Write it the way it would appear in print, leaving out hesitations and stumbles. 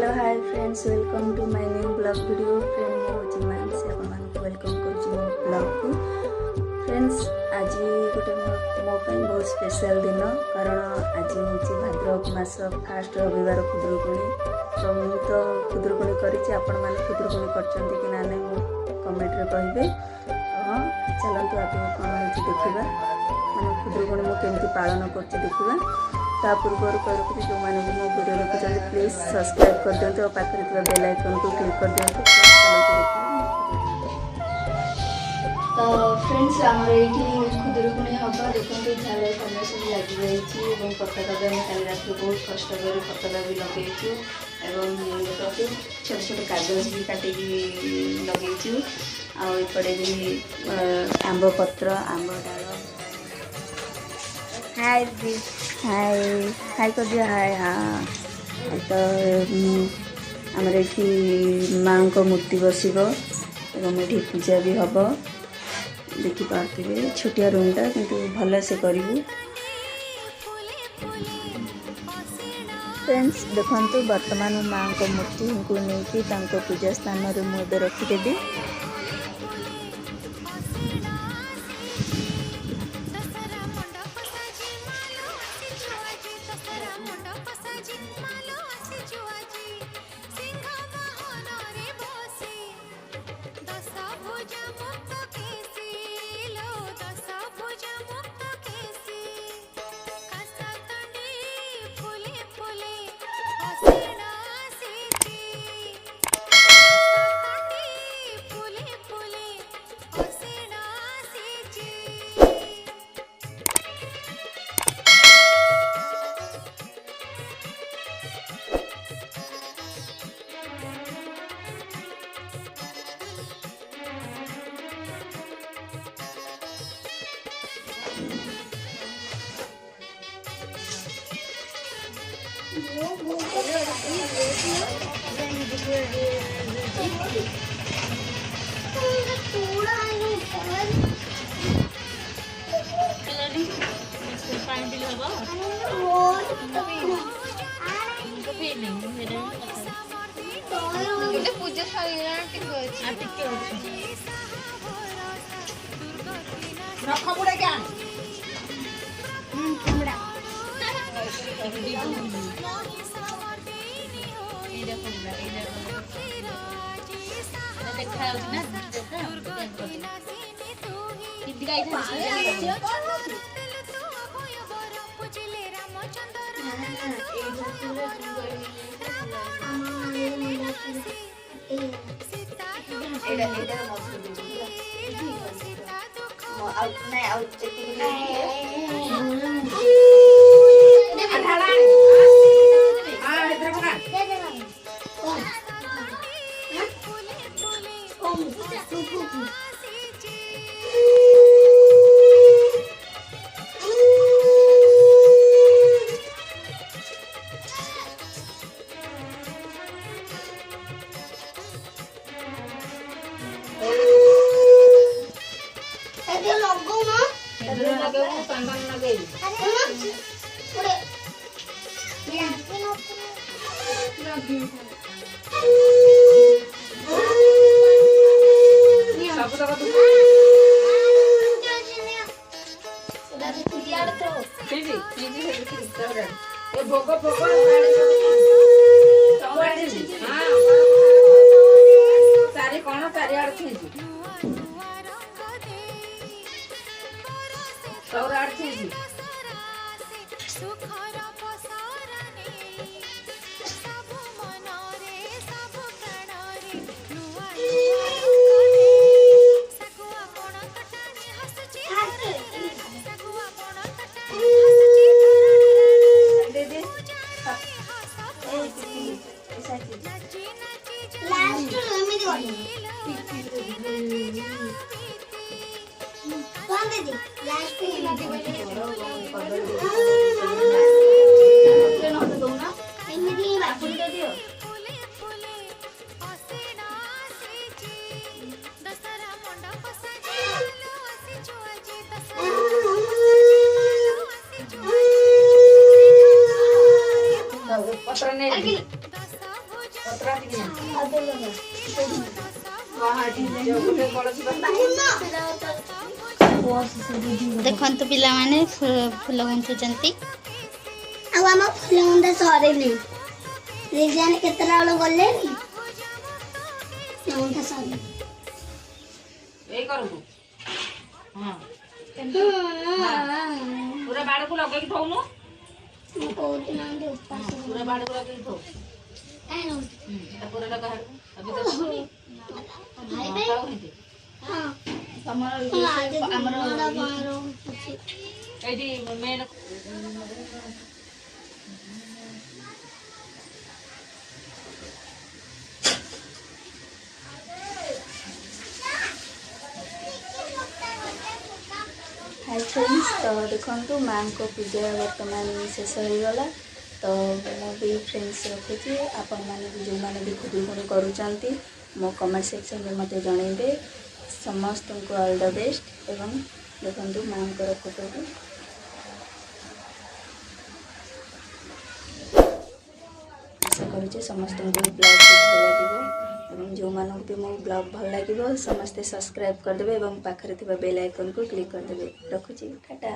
Hello hi friends welcome to my new blog video friend मो होची मानसी आपण मानक वेलकम करछु मो ब्लॉग को फ्रेंड्स आज गोटे मो ପାଇଁ बहुत स्पेशल दिन कारण आज होची भाद्रव मास फर्स्ट रविवार खुदरुकुणी तो मु तो खुदरुकुणी करिछि आपण माने खुदरुकुणी करछन्ती कि ना नै मो कमेंट रे कहिबे हां चलंतु आपण कोन होची देखिबा माने खुदरुकुणी मो केमति पालन करछि देखिबा ता पूर्व कह जो मैंने भी मो वीडियो देखुं प्लीज सब्सक्राइब कर दिखाते और पाखे बेल आइकन को क्लिक कर दिखाते। तो फ्रेंड्स आमर ये खुदरुकुणी हम देखते झाल समय सब लग पताका भी आम कल रात बहुत कष्ट कर पताका भी लगेचु छोट छोट कागज भी काटिक लगेचु आउे भी आंब पत्र आंब डाल हाय दी हाय हाय कर दिया हाय हाँ तो आमर ये माँ को मूर्ति बसब एवं ये पूजा भी हम देखिपे छोटिया रूमटा किंतु भल से करूँ फ्रेंड्स देखु बर्तमान माँ को मूर्ति को लेकिन पूजा स्थान में मुझे रखीदेवी ଦେଖନ୍ତୁ ପିଲାମାନେ ଫୁଲ ଗୁନ୍ଥୁଛନ୍ତି। ଆଉ ଆମ ଫୁଲ ଗୁନ୍ଥା ସରିନି। ରିଜାନ କେତେଟା ବେଳ ଗଲେଣି? ଗୁନ୍ଥା ସରିନି। ଏଇ କରନ୍ତୁ। ହଁ ପୁରା ବାଡ଼କୁ ଲଗେଇକି ଥଉନୁ। ମୁଁ କହୁଥିଲି ପୁରା ବାଡ଼କୁ ଲଗେଇକି ଥଉ। ପୁରା ଲଗା ଏଇଠି ମେନ୍ हाय फ्रेंड्स, तो देखो माँ को पूजा बर्तमान शेष हो गला। तो मुझे फ्रेंड्स रखुची आपण मैंने भी जो मैंने भी खुदुरुकुणी करूँगी मो कमेंट सेक्शन में मत जनइबे। समस्त को ऑल द बेस्ट। एवं देखो माँ को फोटो को आशा करुचे समस्त को ब्लॉग भल लगे। जो मानक भी मो ब्लॉग भल लगे समस्ते सब्सक्राइब करदे और पाखरे बेल आइकन को क्लिक करदे। रखुची टाटा।